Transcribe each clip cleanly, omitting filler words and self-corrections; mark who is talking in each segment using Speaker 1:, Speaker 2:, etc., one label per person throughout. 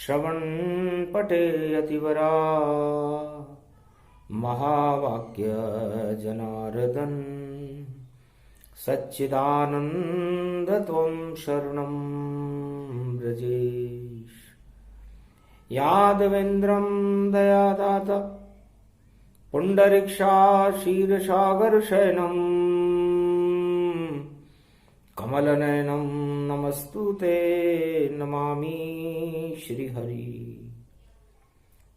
Speaker 1: श्रवण पटे अतिवरा महावाक्य जनार्दन सच्चिदानंद त्वं शरणं व्रजेश। यादवेन्द्रं दयादाता पुंडरीक्षा क्षीरसागर शयनम कमलनयनम नमस्तुते नमामि श्रीहरि।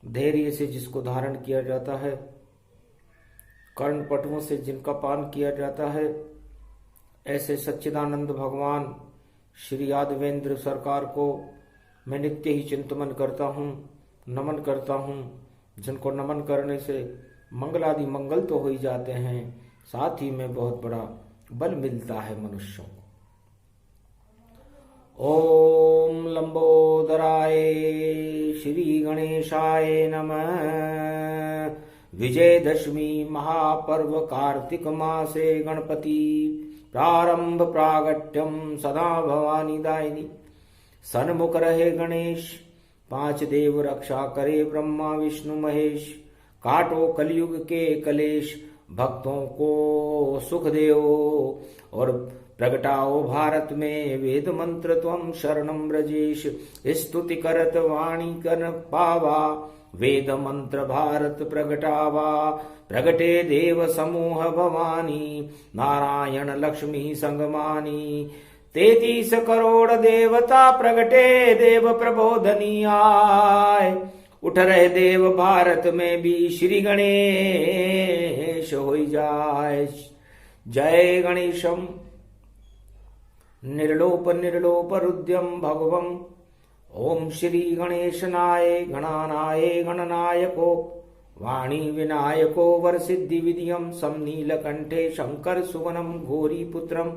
Speaker 1: धैर्य से जिसको धारण किया जाता है, कर्णपटुओं से जिनका पान किया जाता है, ऐसे सच्चिदानंद भगवान श्री यादवेंद्र सरकार को मैं नित्य ही चिंतन करता हूँ, नमन करता हूँ। जिनको नमन करने से मंगलादि मंगल तो हो ही जाते हैं, साथ ही में बहुत बड़ा बल मिलता है मनुष्यों को। ओम लंबोदराय श्री गणेशाय नमः। विजयदशमी महापर्व कार्तिक मासे गणपति प्रारंभ प्रागट्यम सदा भवानी दायिनी। सन्मुख रहे गणेश, पांच देव रक्षा करे ब्रह्मा विष्णु महेश। काटो कलयुग के कलेश, भक्तों को सुख देओ और प्रगटाओ भारत में वेद मंत्र त्वं शरणं व्रजेश। स्तुति करत वाणी कर पावा, वेद मंत्र भारत प्रगटावा। प्रगटे देव समूह भवानी, नारायण लक्ष्मी संगमानी। 33 करोड़ देवता प्रगटे देव प्रबोधनी आय। उठ रहे देव भारत में भी श्री गणेश हो जाए। जय गणेशम निर्लोप निर्लोप रुद्यम भगवम। ओम श्री गणेशनाय गणानाय गणनायको वाणी विनायको वरसिद्धि विधियम। समनीलकंठे शंकर सुवनम घोरी पुत्रम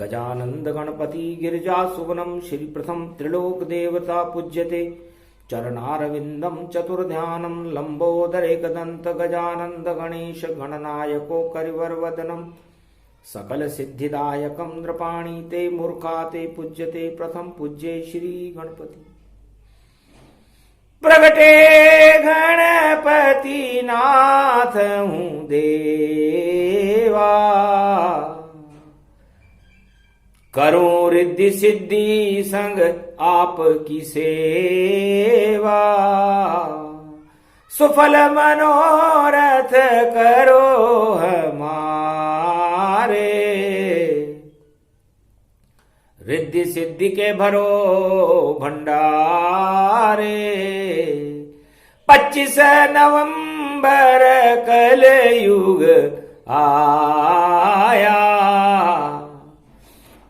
Speaker 1: गजानंद गणपति गिरिजा सुवनम। श्री प्रथम त्रिलोक देवता पूज्यते चरणारविंदम चतुर्ध्यानम। लंबोदरेकदंत गजानंद गणेश गणनायको करिवरवदनम। सकल सिद्धिदायकम नृपाणी ते मूर्खा ते पूज्यते प्रथम पूज्ये श्री गणपति। प्रगटे गणपति नाथ हूँ देवा, करूं रिद्धि सिद्धि संग आपकी सेवा। सुफल मनोरथ करो हमारे, रिद्धि सिद्धि के भरो भंडारे। 25 नवंबर कल युग आया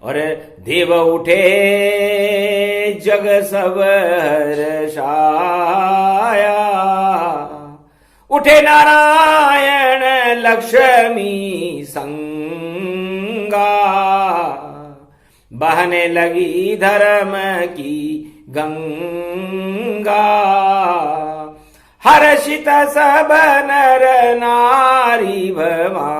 Speaker 1: और देव उठे जग सब हर्षाया। उठे नारायण लक्ष्मी संगा, बहने लगी धर्म की गंगा। हर्षित सब नर नारी भवानी,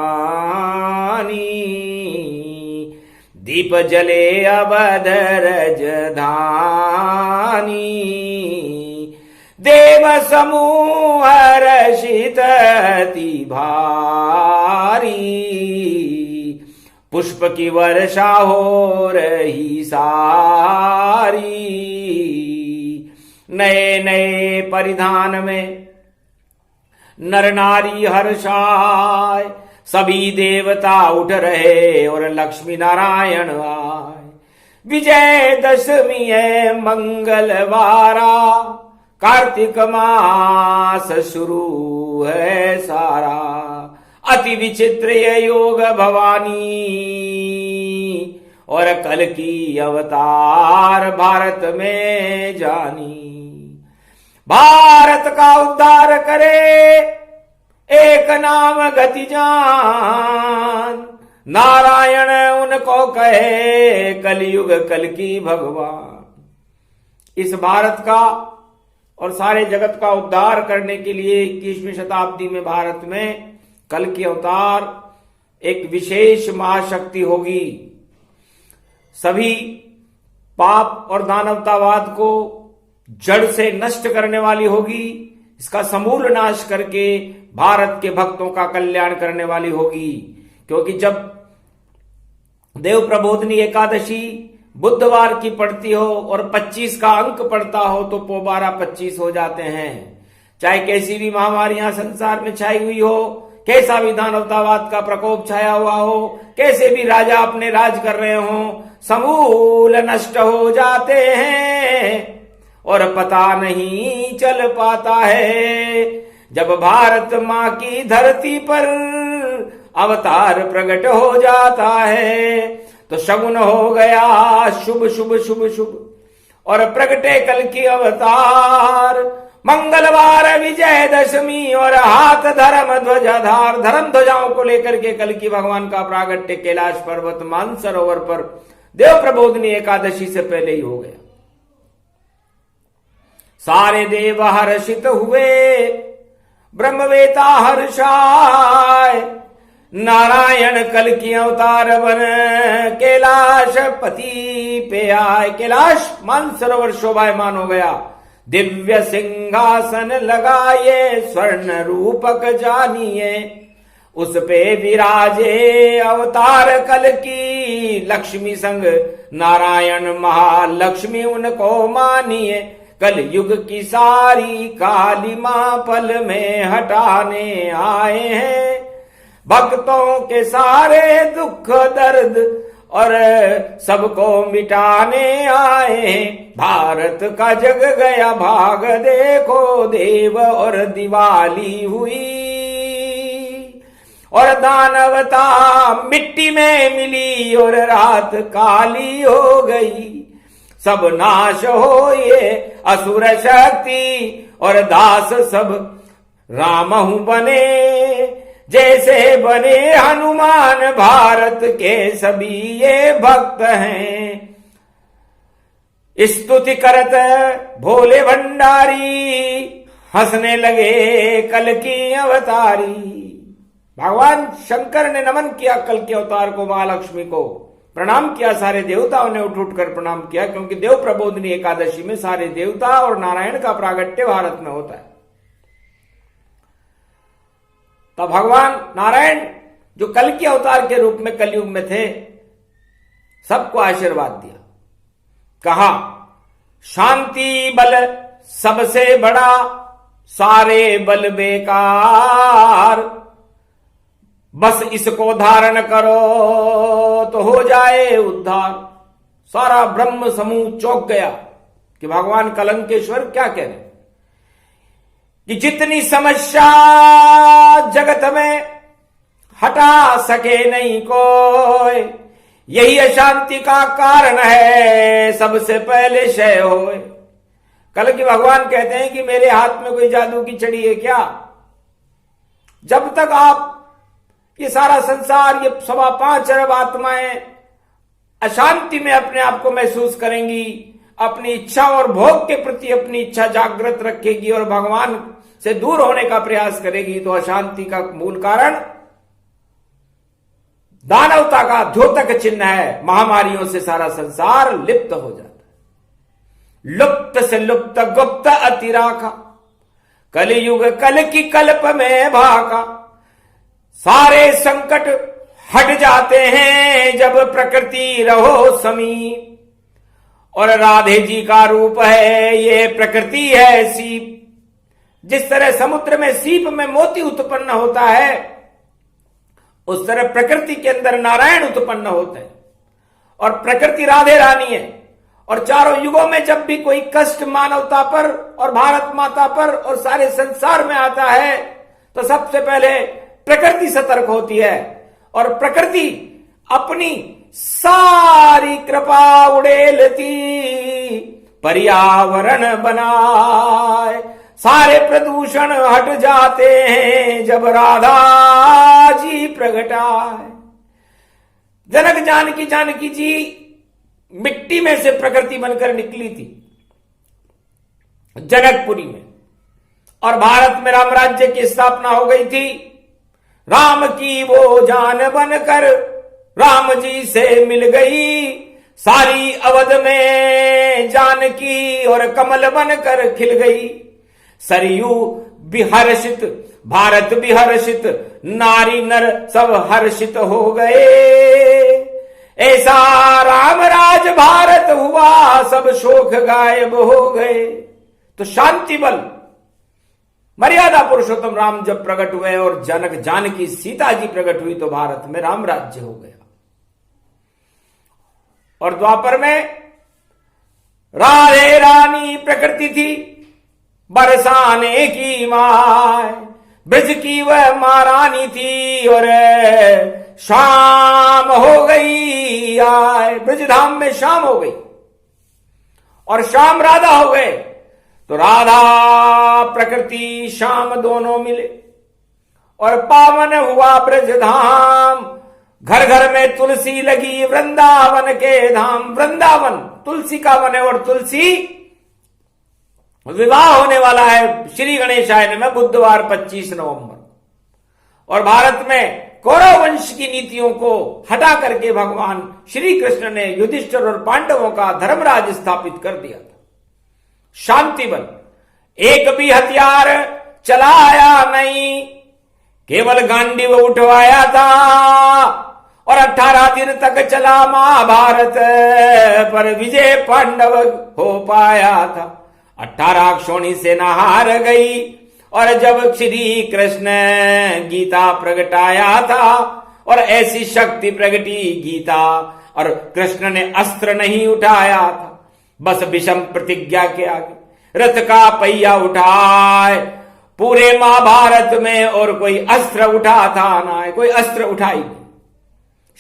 Speaker 1: दीप जले अवध रजधानी। देव समूह हर्षित अति भारी, पुष्प की वर्षा हो रही सारी। नए नए परिधान में नर नारी हर्षाय, सभी देवता उठ रहे और लक्ष्मी नारायण आए। विजय दशमी है मंगलवारा, कार्तिक मास शुरू है सारा। अति विचित्र ये योग भवानी, और कल की अवतार भारत में जानी। भारत का उद्धार करे एक नाम गति जान। नारायण उनको कहे कलयुग कल की भगवान। इस भारत का और सारे जगत का उद्धार करने के लिए 21वीं शताब्दी में भारत में कल की अवतार एक विशेष महाशक्ति होगी। सभी पाप और दानवतावाद को जड़ से नष्ट करने वाली होगी, इसका समूल नाश करके भारत के भक्तों का कल्याण करने वाली होगी। क्योंकि जब देव प्रबोधनी एकादशी बुधवार की पड़ती हो और 25 का अंक पड़ता हो तो पोबारा 25 हो जाते हैं। चाहे कैसी भी महामारियां संसार में छाई हुई हो, कैसा भी दानवतावाद का प्रकोप छाया हुआ हो, कैसे भी राजा अपने राज कर रहे हो, समूल नष्ट हो जाते हैं और पता नहीं चल पाता है। जब भारत माँ की धरती पर अवतार प्रकट हो जाता है तो शगुन हो गया शुभ शुभ शुभ शुभ और प्रगटे कल की अवतार। मंगलवार विजयदशमी और हाथ धर्म ध्वजाधार, धर्म ध्वजाओं को लेकर के कल की भगवान का प्रागट्य कैलाश पर्वत मानसरोवर पर देव प्रबोधनी एकादशी से पहले ही हो गया। सारे देव हर्षित हुए, ब्रह्मवेता हर्षाय, नारायण कल की अवतार बन कैलाश पति पे आए। कैलाश मानसरोवर शोभायमान हो गया, दिव्य सिंहासन लगाए, स्वर्ण रूपक जानिए, उस पे विराजे अवतार कल की लक्ष्मी संग नारायण महालक्ष्मी उनको मानिए। कल युग की सारी कालिमा पल में हटाने आए हैं, भक्तों के सारे दुख दर्द और सबको मिटाने आए हैं। भारत का जग गया भाग, देखो देव और दिवाली हुई और दानवता मिट्टी में मिली और रात काली हो गई। सब नाश हो ये असुर शक्ति और दास सब रामहु बने, जैसे बने हनुमान भारत के सभी ये भक्त हैं। स्तुति करत भोले भंडारी, हंसने लगे कल की अवतारी। भगवान शंकर ने नमन किया कल के अवतार को, महालक्ष्मी को प्रणाम किया। सारे देवताओं ने उठ उठ कर प्रणाम किया, क्योंकि देव प्रबोधनी एकादशी में सारे देवता और नारायण का प्रागट्य भारत में होता है। तो भगवान नारायण जो कल के अवतार के रूप में कलयुग में थे, सबको आशीर्वाद दिया। कहा शांति बल सबसे बड़ा, सारे बल बेकार, बस इसको धारण करो तो हो जाए उद्धार। सारा ब्रह्म समूह चौंक गया कि भगवान कलंकेश्वर क्या कह रहे कि जितनी समस्या जगत में हटा सके नहीं कोई, यही अशांति का कारण है, सबसे पहले क्षय होए। कल की भगवान कहते हैं कि मेरे हाथ में कोई जादू की छड़ी है क्या? जब तक आप ये सारा संसार, ये 5.25 अरब आत्माएं अशांति में अपने आप को महसूस करेंगी, अपनी इच्छा और भोग के प्रति अपनी इच्छा जागृत रखेगी और भगवान से दूर होने का प्रयास करेगी, तो अशांति का मूल कारण दानवता का द्योतक चिन्ह है। महामारियों से सारा संसार लिप्त हो जाता है। लुप्त से लुप्त गुप्त अतिराखा, कलयुग कल की कल्प में भाका। सारे संकट हट जाते हैं जब प्रकृति रहो समीप, और राधे जी का रूप है ये प्रकृति है सीप। जिस तरह समुद्र में सीप में मोती उत्पन्न होता है, उस तरह प्रकृति के अंदर नारायण उत्पन्न होते हैं और प्रकृति राधे रानी है। और चारों युगों में जब भी कोई कष्ट मानवता पर और भारत माता पर और सारे संसार में आता है, तो सबसे पहले प्रकृति सतर्क होती है और प्रकृति अपनी सारी कृपा उड़ेलती पर्यावरण बनाए। सारे प्रदूषण हट जाते हैं जब राधा जी प्रगटाए। जनक जानकी जी मिट्टी में से प्रकृति बनकर निकली थी जनकपुरी में, और भारत में राम राज्य की स्थापना हो गई थी। राम की वो जान बनकर राम जी से मिल गई, सारी अवध में जानकी और कमल बनकर खिल गई। सरयू विहर्षित, भारत विहर्षित, नारी नर सब हर्षित हो गए। ऐसा राम राज भारत हुआ, सब शोक गायब हो गए। तो शांति बल मर्यादा पुरुषोत्तम राम जब प्रकट हुए और जनक जानकी सीता जी प्रकट हुई तो भारत में राम राज्य हो गया। और द्वापर में राधे रानी प्रकृति थी बरसाने की माय, ब्रज की वह महारानी थी और शाम हो गई आए, ब्रजधाम में शाम हो गई और शाम राधा हो गए। तो राधा प्रकृति श्याम दोनों मिले और पावन हुआ ब्रजधाम। घर घर में तुलसी लगी वृंदावन के धाम। वृंदावन तुलसी का वन है और तुलसी विवाह होने वाला है श्री गणेशायन में बुधवार 25 नवंबर। और भारत में कौरव वंश की नीतियों को हटा करके भगवान श्री कृष्ण ने युधिष्ठिर और पांडवों का धर्मराज स्थापित कर दिया था। शांति बल एक भी हथियार चलाया नहीं, केवल गांडीव उठवाया था और 18 दिन तक चला महाभारत, पर विजय पांडव हो पाया था। 18 क्षोणी सेना हार गई और जब श्री कृष्ण गीता प्रगटाया था और ऐसी शक्ति प्रगटी गीता, और कृष्ण ने अस्त्र नहीं उठाया था, बस विषम प्रतिज्ञा के आगे रथ का पहिया उठाए पूरे महाभारत में और कोई अस्त्र उठा था ना, कोई अस्त्र उठाई।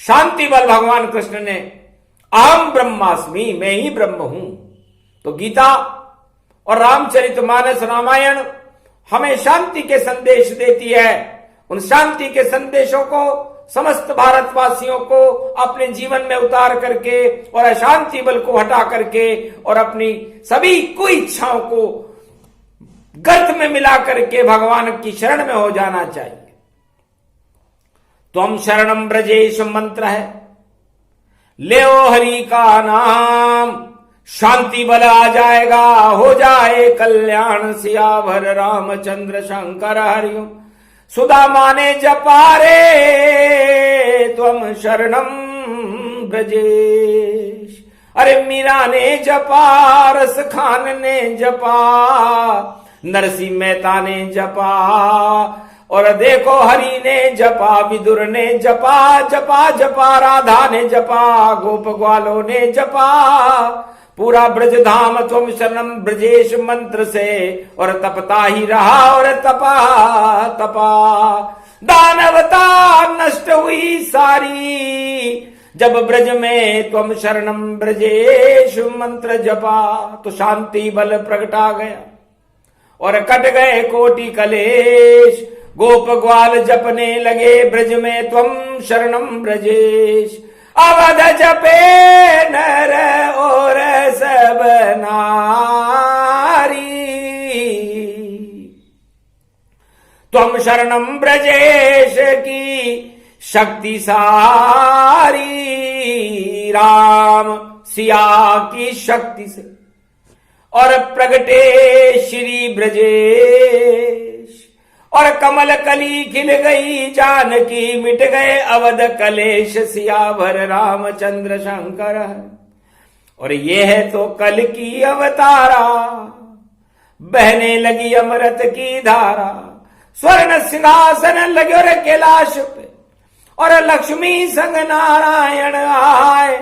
Speaker 1: शांति बल भगवान कृष्ण ने अहम ब्रह्मास्मि, मैं ही ब्रह्म हूं। तो गीता और रामचरितमानस रामायण हमें शांति के संदेश देती है। उन शांति के संदेशों को समस्त भारतवासियों को अपने जीवन में उतार करके और अशांति बल को हटा करके और अपनी सभी कुइच्छाओं को गर्त में मिला करके भगवान की शरण में हो जाना चाहिए। त्वम शरणम ब्रजेश मंत्र है, ले हरि का नाम, शांति बल आ जाएगा, हो जाए कल्याण, सियावर रामचंद्र शंकर हरिओम। सुदामा ने जपा रे त्वम शरणम ब्रजेश, अरे मीरा ने जपा, रस खान ने जपा, नरसिंह मेहता ने जपा, और देखो हरि ने जपा, विदुर ने जपा, जपा जपा राधा ने जपा, गोप ग्वालों ने जपा, पूरा ब्रजधाम त्वम शरणम ब्रजेश मंत्र से और तपता ही रहा और तपा तपा। दानवता नष्ट हुई सारी जब ब्रज में त्वम शरणम ब्रजेश मंत्र जपा। तो शांति बल प्रगटा गया और कट गए कोटि कलेश, गोप ग्वाल जपने लगे ब्रज में त्वम शरणम ब्रजेश। अवध जपे नर और सब नारी, त्वम शरणम ब्रजेश की शक्ति सारी, राम सिया की शक्ति से और प्रगटे श्री ब्रजेश, और कमल कली खिल गई जानकी, मिट गए अवध कलेश, सियावर रामचंद्र शंकर। और ये है तो कल की अवतारा, बहने लगी अमृत की धारा, स्वर्ण सिंहासन लगे रे कैलाश पे, और लक्ष्मी संग नारायण आए।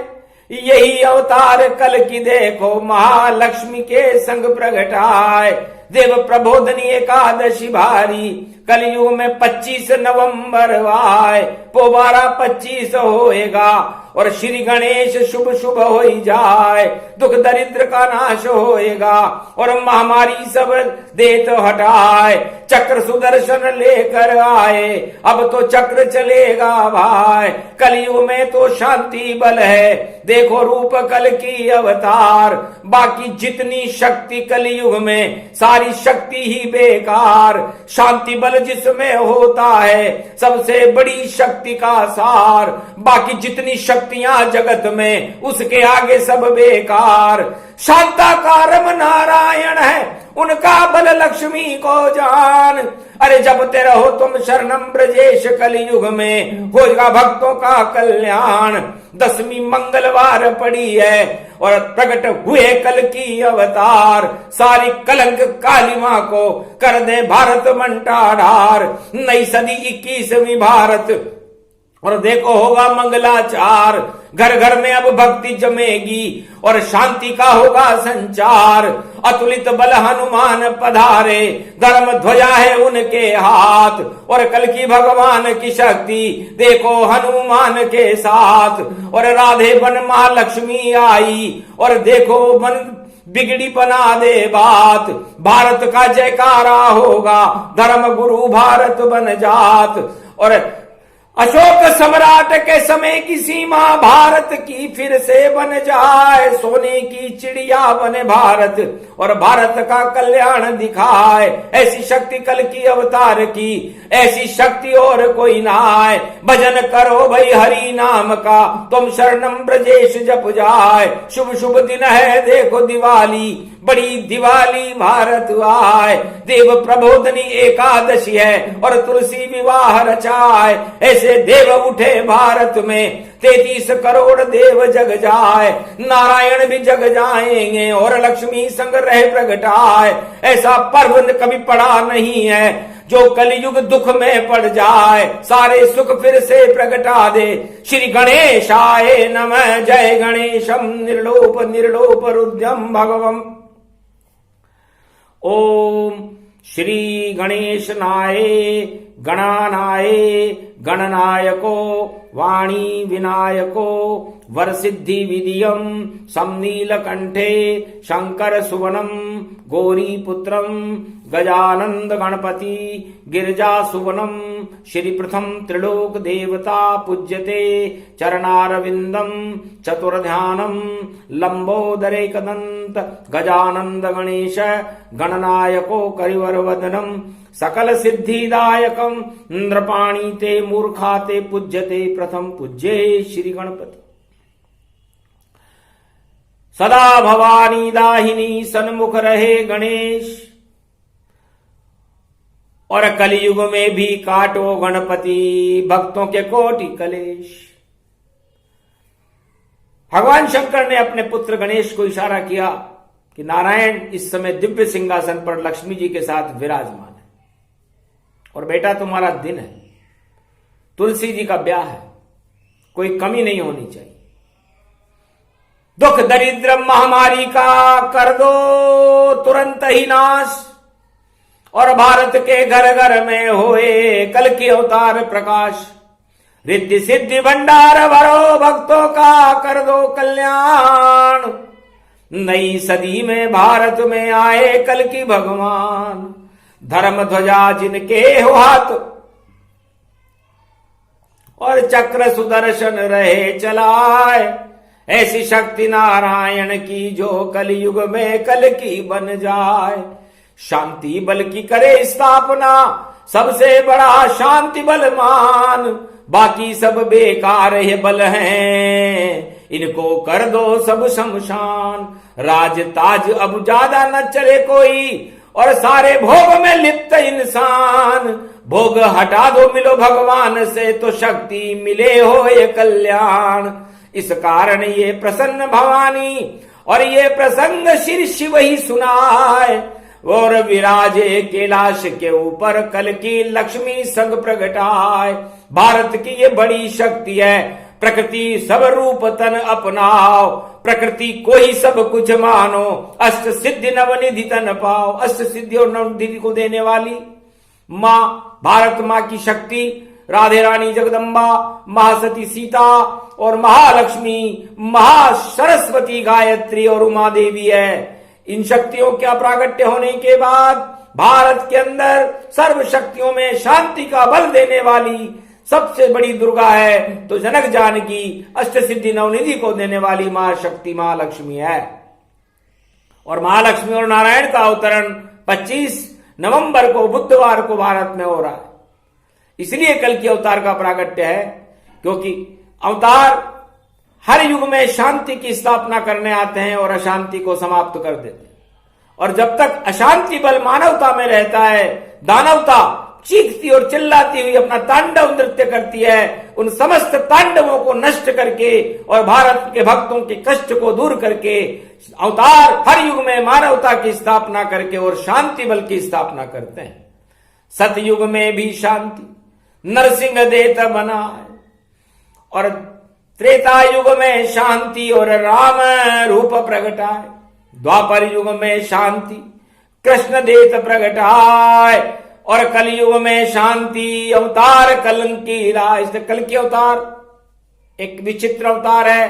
Speaker 1: यही अवतार कल की देखो, महालक्ष्मी के संग प्रगटाए। देव प्रबोधनी एकादशी भारी, कलयुग में 25 नवंबर आए, पोबारा 25 होएगा, और श्री गणेश शुभ शुभ हो जाए, दुख दरिद्र का नाश होएगा, और महामारी सब देत हटाए। चक्र सुदर्शन लेकर आए, अब तो चक्र चलेगा भाई, कलयुग में तो शांति बल है, देखो रूप कल की अवतार। बाकी जितनी शक्ति कलयुग में सारी शक्ति ही बेकार, शांति बल जिसमें होता है सबसे बड़ी शक्ति का सार। बाकी जितनी शक्तियां जगत में उसके आगे सब बेकार, शांताकारम नारायण है, उनका बल लक्ष्मी को जान। अरे जपते रहो तुम शरणम ब्रजेश, कलयुग में होगा भक्तों का कल्याण। 10वीं मंगलवार पड़ी है और प्रकट हुए कल की अवतार, सारी कलंक काली मां को कर दे भारत मंटाधार। नई सदी 21वीं भारत और देखो होगा मंगलाचार, घर घर में अब भक्ति जमेगी और शांति का होगा संचार। अतुलित बल हनुमान पधारे, धर्म ध्वजा है उनके हाथ, और कल की भगवान की शक्ति देखो हनुमान के साथ। और राधे बन महालक्ष्मी आई और देखो मन बिगड़ी बना दे बात। भारत का जयकारा होगा, धर्म गुरु भारत बन जात। और अशोक सम्राट के समय की सीमा भारत की फिर से बन जाए, सोने की चिड़िया बने भारत और भारत का कल्याण दिखाए। ऐसी शक्ति कल की अवतार की, ऐसी शक्ति और कोई ना आए। भजन करो भाई हरि नाम का, तुम शरणम ब्रजेश जप जाए। शुभ शुभ दिन है देखो दिवाली, बड़ी दिवाली भारत आए। देव प्रबोधनी एकादशी है और तुलसी विवाह रचाए। ऐसे देव उठे भारत में, 33 करोड़ देव जग जाए। नारायण भी जग जाएंगे और लक्ष्मी संग रह प्रगटाए। ऐसा पर्व कभी पड़ा नहीं है जो कलयुग दुख में पड़ जाए, सारे सुख फिर से प्रगटा दे। श्री गणेशाय नमः, जय गणेशम निर्लोप निर्लोप रुद्रम भगवम। ओम श्री गणेशनाय गणानाय गणनायको वाणी विनायको वरसिद्धि विदियम समनीलकंठे शंकर सुवनम गौरी पुत्रम गजानंद गणपति गिरिजा सुवनम। श्री प्रथम त्रिलोक देवता पूज्यते चरणारविंदम चतुर्ध्यानम लंबोदरे कदंत गजानंद गणेश गणनायको करिवर वदनम सकल सिद्धिदायकम नृपाणी ते मूर्खाते पूज्यते प्रथम पूज्ये श्री गणपति। सदा भवानी दाहिनी सन्मुख रहे गणेश, और कलयुग में भी काटो गणपति भक्तों के कोटि कलेश। भगवान शंकर ने अपने पुत्र गणेश को इशारा किया कि नारायण इस समय दिव्य सिंहासन पर लक्ष्मी जी के साथ विराजमान है, और बेटा तुम्हारा दिन है, तुलसी जी का ब्याह है, कोई कमी नहीं होनी चाहिए। दुख दरिद्र महामारी का कर दो तुरंत ही नाश, और भारत के घर घर में होए कल की अवतार प्रकाश। रिद्धि सिद्धि भंडार भरो भक्तों का कर दो कल्याण। नई सदी में भारत में आए कल की भगवान, धर्म ध्वजा जिनके हो हाथ और चक्र सुदर्शन रहे चलाए। ऐसी शक्ति नारायण की जो कलयुग में कल की बन जाए। शांति बल की करे स्थापना, सबसे बड़ा शांति बल मान। बाकी सब बेकार ये बल हैं, इनको कर दो सब शमशान। राज ताज अब ज्यादा न चले कोई, और सारे भोग में लिप्त इंसान। भोग हटा दो मिलो भगवान से, तो शक्ति मिले हो ये कल्याण। इस कारण ये प्रसन्न भवानी और ये प्रसंग श्री शिव ही सुनाए। और विराजे कैलाश के ऊपर कल की लक्ष्मी संग प्रगटाए। भारत की ये बड़ी शक्ति है, प्रकृति सब रूप तन अपनाओ। प्रकृति को ही सब कुछ मानो, अष्ट सिद्धि नवनिधि तन पाओ। अष्ट सिद्धि और नवनिधि को देने वाली माँ भारत माँ की शक्ति राधे रानी जगदम्बा, महासती सीता और महालक्ष्मी, महासरस्वती गायत्री और उमा देवी है। इन शक्तियों का प्रागट्य होने के बाद भारत के अंदर सर्व शक्तियों में शांति का बल देने वाली सबसे बड़ी दुर्गा है तो जनक जानकी, अष्ट सिद्धि नवनिधि को देने वाली महाशक्ति महालक्ष्मी है। और महालक्ष्मी और नारायण का अवतरण 25 नवंबर को बुधवार को भारत में हो रहा है। इसलिए कल की अवतार का प्रागट्य है, क्योंकि अवतार हर युग में शांति की स्थापना करने आते हैं और अशांति को समाप्त कर देते हैं। और जब तक अशांति बल मानवता में रहता है, दानवता चीखती और चिल्लाती हुई अपना तांडव नृत्य करती है। उन समस्त तांडवों को नष्ट करके और भारत के भक्तों के कष्ट को दूर करके अवतार हर युग में मानवता की स्थापना करके और शांति बल की स्थापना करते हैं। सतयुग में भी शांति नरसिंह देत बनाए और त्रेता युग में शांति और राम रूप प्रगटाए। द्वापर युग में शांति कृष्ण देत प्रगटाए और कलयुग में शांति अवतार कलंकी राय। कल की अवतार एक विचित्र अवतार है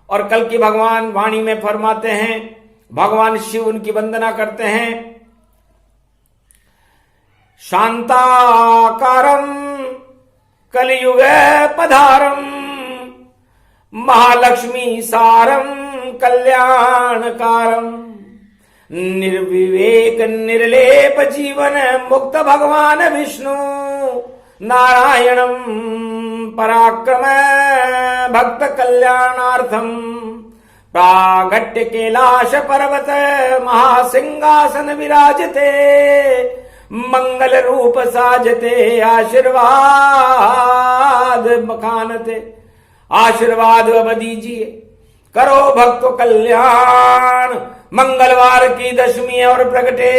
Speaker 1: और कल की भगवान वाणी में फरमाते हैं, भगवान शिव उनकी वंदना करते हैं। शांताकारं कलियुग पधारम महालक्ष्मी सारम कल्याणकारम निर्विवेक निर्लेप जीवन मुक्त भगवान विष्णु नारायणम पराक्रम भक्त कल्याणार्थम प्रागट्य कैलाश पर्वत महासिंहासन विराजते मंगल रूप साजते आशीर्वाद बखानते। आशीर्वाद अब दीजिए, करो भक्तों कल्याण। मंगलवार की दशमी और प्रगटे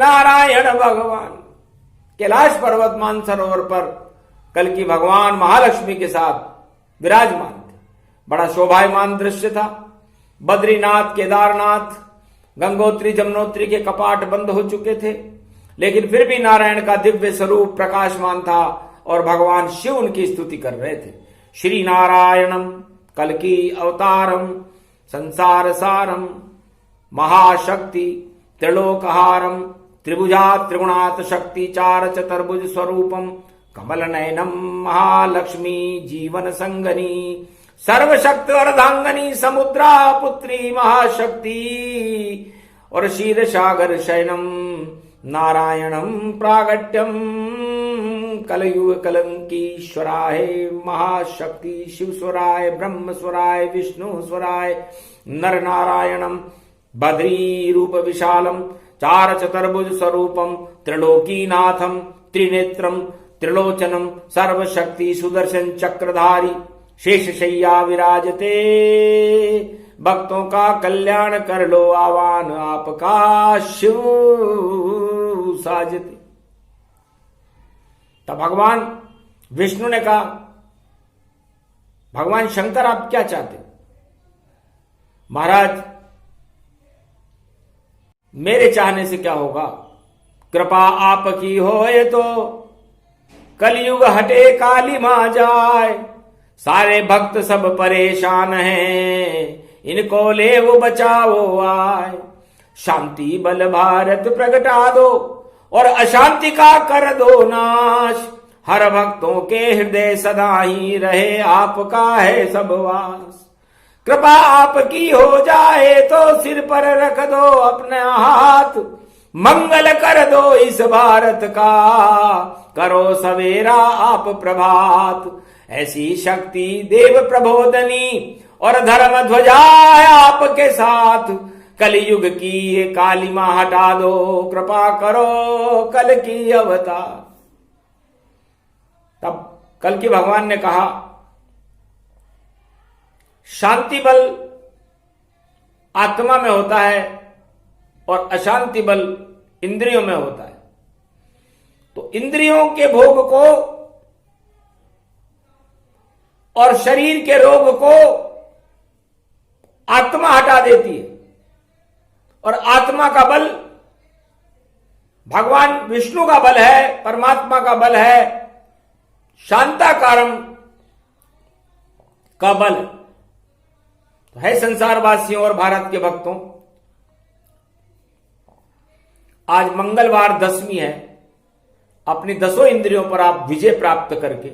Speaker 1: नारायण भगवान। कैलाश पर्वत मानसरोवर पर कल की भगवान महालक्ष्मी के साथ विराजमान थे। बड़ा शोभायमान दृश्य था। बद्रीनाथ, केदारनाथ, गंगोत्री, जमुनोत्री के कपाट बंद हो चुके थे, लेकिन फिर भी नारायण का दिव्य स्वरूप प्रकाशमान था और भगवान शिव उनकी स्तुति कर रहे थे। श्री नारायणम कल्कि अवतारम संसार सारम महाशक्ति त्रिलोकहारम त्रिभुजा त्रिगुणात शक्ति चार चतुर्भुज स्वरूपम कमल नयनम महालक्ष्मी जीवन संगनी सर्वशक्ति अर्धांगनी समुद्रा पुत्री महाशक्ति और क्षीर सागर शयनम नारायणम प्रागट्यम कलयुग कलंकीश्वराय महाशक्ति शिवस्वराय ब्रह्मस्वराय विष्णुस्वराय नर नारायणम बद्री रूप विशालम चार चतुर्भुज स्वरूपम त्रिलोकीनाथम त्रिनेत्रम त्रिलोचनम सर्वशक्ति सुदर्शन चक्रधारी शेषशय्या विराजते। भक्तों का कल्याण कर लो आह्वान आपका शिव साजते। तब भगवान विष्णु ने कहा, भगवान शंकर आप क्या चाहते? महाराज मेरे चाहने से क्या होगा, कृपा आपकी होए तो कलयुग हटे काली मां जाए। सारे भक्त सब परेशान हैं, इनको ले वो बचाओ आए। शांति बल भारत प्रगटा दो और अशांति का कर दो नाश। हर भक्तों के हृदय सदा ही रहे आपका है सब वास। कृपा आपकी हो जाए तो सिर पर रख दो अपने हाथ। मंगल कर दो इस भारत का, करो सवेरा आप प्रभात। ऐसी शक्ति देव प्रबोधनी और धर्म ध्वजा आपके साथ। कलयुग की ये काली मां हटा दो, कृपा करो कल की अवतार। तब कल की भगवान ने कहा, शांति बल आत्मा में होता है और अशांति बल इंद्रियों में होता है। तो इंद्रियों के भोग को और शरीर के रोग को आत्मा हटा देती है और आत्मा का बल भगवान विष्णु का बल है, परमात्मा का बल है, शांताकारम का बल है। संसारवासियों और भारत के भक्तों, आज मंगलवार दशमी है। अपनी 10 इंद्रियों पर आप विजय प्राप्त करके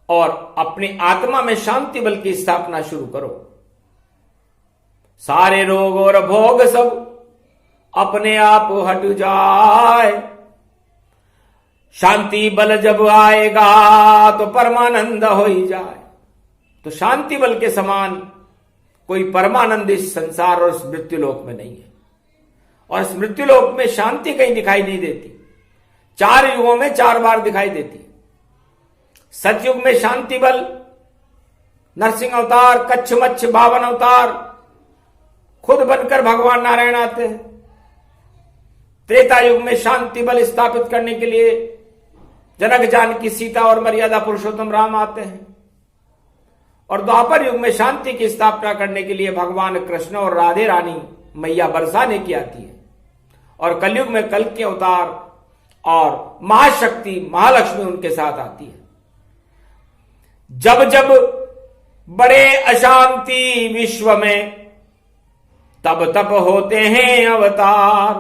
Speaker 1: और अपनी आत्मा में शांति बल की स्थापना शुरू करो। सारे रोग और भोग सब अपने आप हट जाए। शांति बल जब आएगा तो परमानंद हो ही जाए। तो शांति बल के समान कोई परमानंद इस संसार और इस मृत्युलोक में नहीं है। और इस मृत्युलोक में शांति कहीं दिखाई नहीं देती। 4 युगों में 4 बार दिखाई देती है। सतयुग में शांति बल, नरसिंह अवतार, कच्छ मच्छ 52 अवतार खुद बनकर भगवान नारायण आते हैं। त्रेता युग में शांति बल स्थापित करने के लिए जनक जानकी सीता और मर्यादा पुरुषोत्तम राम आते हैं। और द्वापर युग में शांति की स्थापना करने के लिए भगवान कृष्ण और राधे रानी मैया बरसाने की आती है। और कलयुग में कल के अवतार और महाशक्ति महालक्ष्मी उनके साथ आती है। जब जब बड़े अशांति विश्व में तब तब होते हैं अवतार,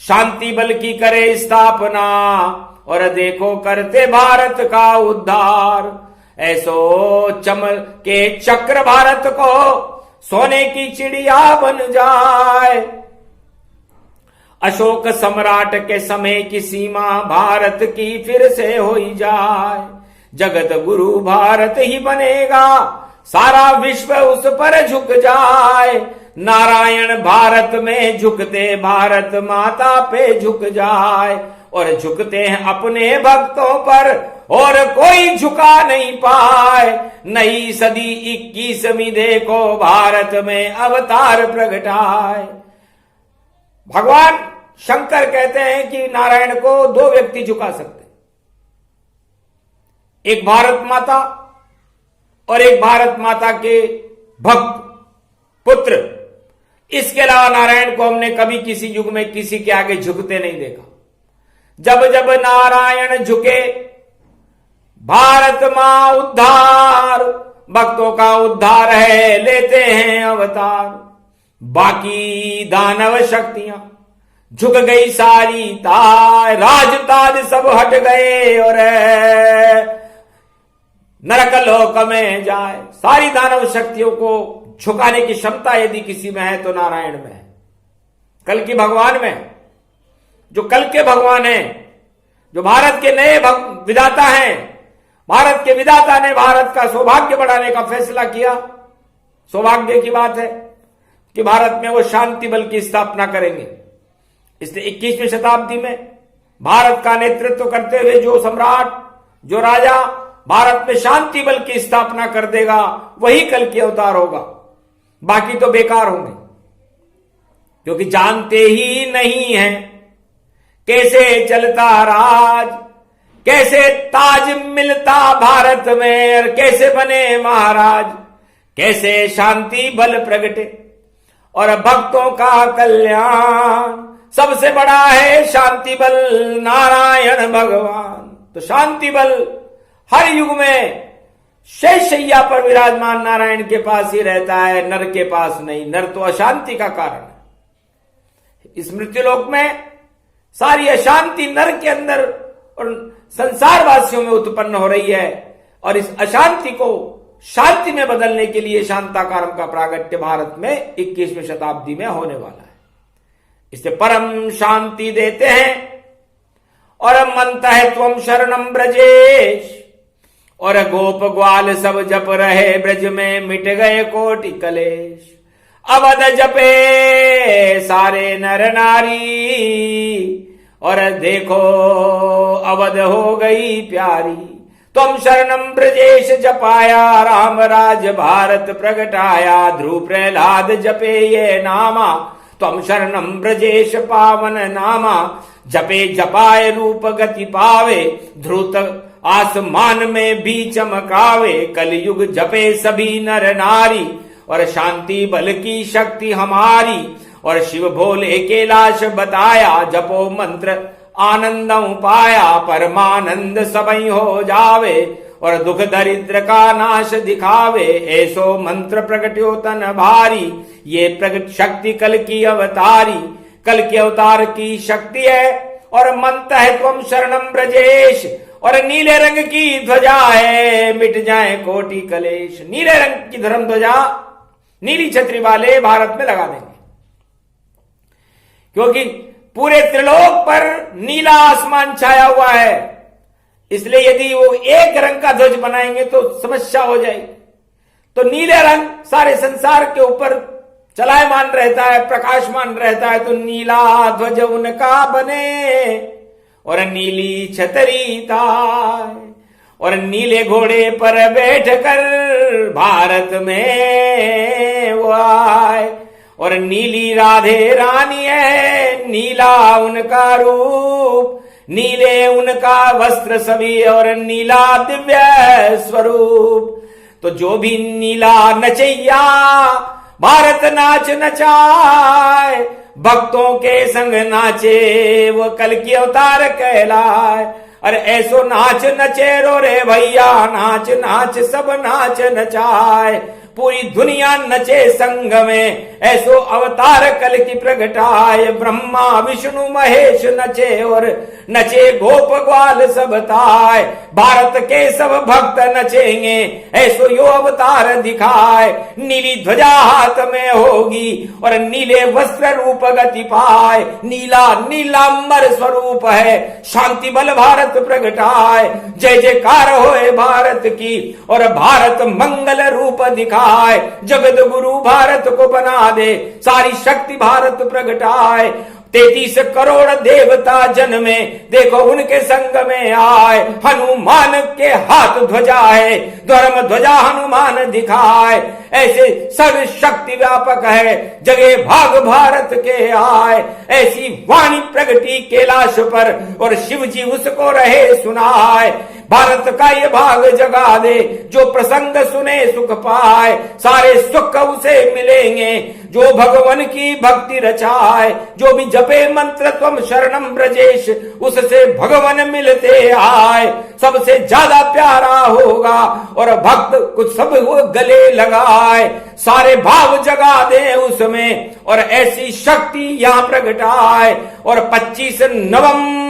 Speaker 1: शांति बल की करे स्थापना और देखो करते भारत का उद्धार। ऐसो चमके चक्र भारत को सोने की चिड़िया बन जाए। अशोक सम्राट के समय की सीमा भारत की फिर से हो जाए। जगत गुरु भारत ही बनेगा, सारा विश्व उस पर झुक जाए। नारायण भारत में झुकते भारत माता पे झुक जाए। और झुकते हैं अपने भक्तों पर और कोई झुका नहीं पाए। नई सदी 21वीं देखो भारत में अवतार प्रगटाए। भगवान शंकर कहते हैं कि नारायण को 2 व्यक्ति झुका सकते, एक भारत माता और एक भारत माता के भक्त पुत्र। इसके अलावा नारायण को हमने कभी किसी युग में किसी के आगे झुकते नहीं देखा। जब जब नारायण झुके भारत मां उद्धार, भक्तों का उद्धार है लेते हैं अवतार। बाकी दानव शक्तियां झुक गई सारी ताज, राज ताज सब हट गए और नरक लोक में जाए। सारी दानव शक्तियों को झुकाने की क्षमता यदि किसी में है तो नारायण में है, कल की भगवान में। जो कल के भगवान हैं, जो भारत के नए विधाता हैं, भारत के विधाता ने भारत का सौभाग्य बढ़ाने का फैसला किया। सौभाग्य की बात है कि भारत में वो शांति बल की स्थापना करेंगे। इसलिए 21वीं शताब्दी में भारत का नेतृत्व करते हुए जो सम्राट, जो राजा भारत में शांति बल की स्थापना कर देगा, वही कल की अवतार होगा। बाकी तो बेकार होंगे, क्योंकि जानते ही नहीं है कैसे चलता राज, कैसे ताज मिलता भारत में और कैसे बने महाराज, कैसे शांति बल प्रगटे और भक्तों का कल्याण। सबसे बड़ा है शांति बल नारायण भगवान। तो शांति बल हर युग में शैशैया पर विराजमान नारायण के पास ही रहता है, नर के पास नहीं। नर तो अशांति का कारण है। इस मृत्युलोक में सारी अशांति नर के अंदर और संसारवासियों में उत्पन्न हो रही है। और इस अशांति को शांति में बदलने के लिए शांताकारम का प्रागट्य भारत में 21वीं शताब्दी में होने वाला है। इससे परम शांति देते हैं और मनता है त्वम शरणम ब्रजेश। और गोप ग्वाल सब जप रहे ब्रज में, मिट गए कोटि कलेश। अवध जपे सारे नर नारी और देखो अवध हो गई प्यारी। तुम शरणम ब्रजेश जपाया, राम राज भारत प्रगटाया। ध्रुव प्रहलाद जपे ये नामा, तुम शरणम ब्रजेश पावन नामा। जपे जपाए रूप गति पावे, ध्रुत आसमान में भी चमकावे। कलयुग जपे सभी नर नारी और शांति बल की शक्ति हमारी। और शिव भोले के लाश बताया, जपो मंत्र आनंदम पाया। परमानंद सबई हो जावे और दुख दरिद्र का नाश दिखावे। ऐसो मंत्र प्रगट्यो तन भारी, ये प्रगट शक्ति कल की अवतारी। कल के अवतार की शक्ति है और मंत्र है त्वम शरणम ब्रजेश। और नीले रंग की ध्वजा है, मिट जाए कोटि कलेश। नीले रंग की धर्म ध्वजा नीली छतरी वाले भारत में लगा देंगे, क्योंकि पूरे त्रिलोक पर नीला आसमान छाया हुआ है। इसलिए यदि वो एक रंग का ध्वज बनाएंगे तो समस्या हो जाएगी। तो नीले रंग सारे संसार के ऊपर चलायमान रहता है, प्रकाशमान रहता है। तो नीला ध्वज उनका बने और नीली छतरी ताय, और नीले घोड़े पर बैठकर भारत में वो आए। और नीली राधे रानी है, नीला उनका रूप, नीले उनका वस्त्र सभी और नीला दिव्य स्वरूप। तो जो भी नीला नचैया भारत नाच नचाए, भक्तों के संग नाचे वो कल की अवतार कहलाए। अरे ऐसो नाच नचे रो रे भैया, नाच नाच सब नाच नचाए, पूरी दुनिया नचे संग में, ऐसो अवतार कल की प्रगटाए। ब्रह्मा विष्णु महेश नचे और नचे गोप ग्वाल सब ताय, भारत के सब भक्त नचेंगे ऐसो यो अवतार दिखाए। नीली ध्वजा हाथ में होगी और नीले वस्त्र रूप गति पाए, नीला नीलांबर स्वरूप है, शांति बल भारत प्रगटाए। जय जयकार होए भारत की और भारत मंगल रूप दिखाए। जगत गुरु भारत को बना दे, सारी शक्ति भारत प्रगटाए। 33 करोड़ देवता जन्मे, देखो उनके संग में आए। हनुमान के हाथ ध्वजा है, धर्म ध्वजा हनुमान दिखाए। ऐसे सर्व शक्ति व्यापक है, जगे भाग भारत के आए। ऐसी वाणी प्रगटी कैलाश पर और शिव जी उसको रहे सुनाए। भारत का ये भाग जगा दे, जो प्रसंग सुने सुख पाए। सारे सुख उसे मिलेंगे जो भगवान की भक्ति रचाए। जो भी जपे मंत्र त्वम शरणम ब्रजेश, उससे भगवान मिलते आए। सबसे ज्यादा प्यारा होगा और भक्त कुछ सब वो गले लगाए। सारे भाव जगा दे उसमें और ऐसी शक्ति यहाँ प्रगटाए। और 25 नवंबर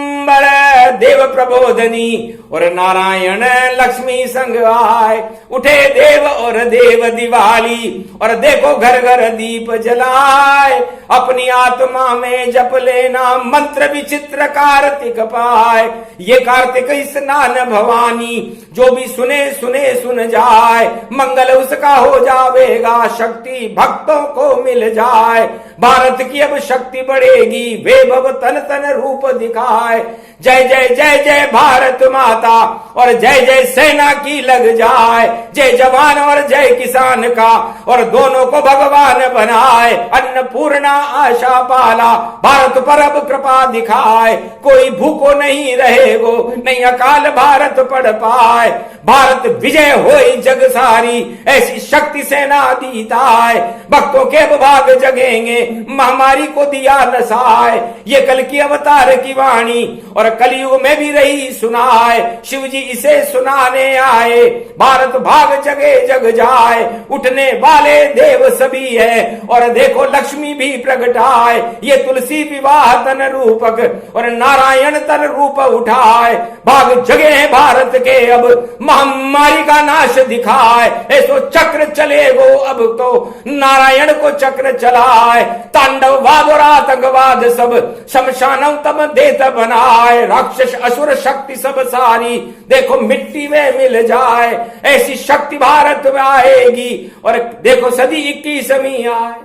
Speaker 1: देव प्रबोधनी और नारायण लक्ष्मी संग आए। उठे देव और देव दिवाली और देखो घर घर दीप जलाए। अपनी आत्मा में जप लेना मंत्र विचित्र कार्तिक पाए। ये कार्तिक स्नान भवानी, जो भी सुने सुने सुन जाए। मंगल उसका हो जावेगा, शक्ति भक्तों को मिल जाए। भारत की अब शक्ति बढ़ेगी, वैभव तन तन रूप दिखाए। जय जय जय जय भारत माता और जय जय सेना की लग जाए। जय जवान और जय किसान का और दोनों को भगवान बनाए। अन्नपूर्णा आशा पाला, भारत पर अब कृपा दिखाए। कोई भूखो नहीं रहेगो, नहीं अकाल भारत पढ़ पाए। भारत विजय होई जग सारी, ऐसी शक्ति सेना दीताए। भक्तों के भाग जगेंगे, महामारी को दिया नसाए। ये कल की अवतार की वाणी और कलयुग में भी रही सुनाए। शिव जी इसे सुनाने आए, भारत भाग जगे जग जाए। उठने वाले देव सभी है और देखो लक्ष्मी भी प्रगटाए। ये तुलसी विवाह तन रूपक और नारायण तन रूप उठाए। भाग जगे हैं भारत के अब, महामारी का नाश दिखाए। ऐसो चक्र चले वो अब तो नारायण को चक्र चलाए। तांडववाद और आतंकवाद सब शमशान तम देत बनाए। राक्षस असुर शक्ति सब सारी देखो मिट्टी में मिल जाए। ऐसी शक्ति भारत में आएगी और देखो सदी 21वीं आए।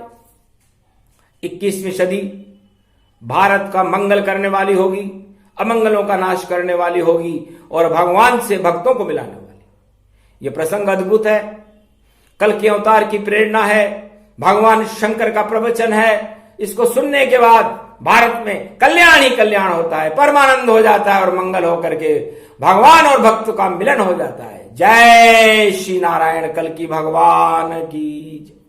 Speaker 1: 21वीं सदी भारत का मंगल करने वाली होगी, अमंगलों का नाश करने वाली होगी और भगवान से भक्तों को मिलाने वाली। यह प्रसंग अद्भुत है, कल के अवतार की प्रेरणा है, भगवान शंकर का प्रवचन है। इसको सुनने के बाद भारत में कल्याण ही कल्याण होता है, परमानंद हो जाता है और मंगल होकर के भगवान और भक्त का मिलन हो जाता है। जय श्री नारायण, कल की भगवान की।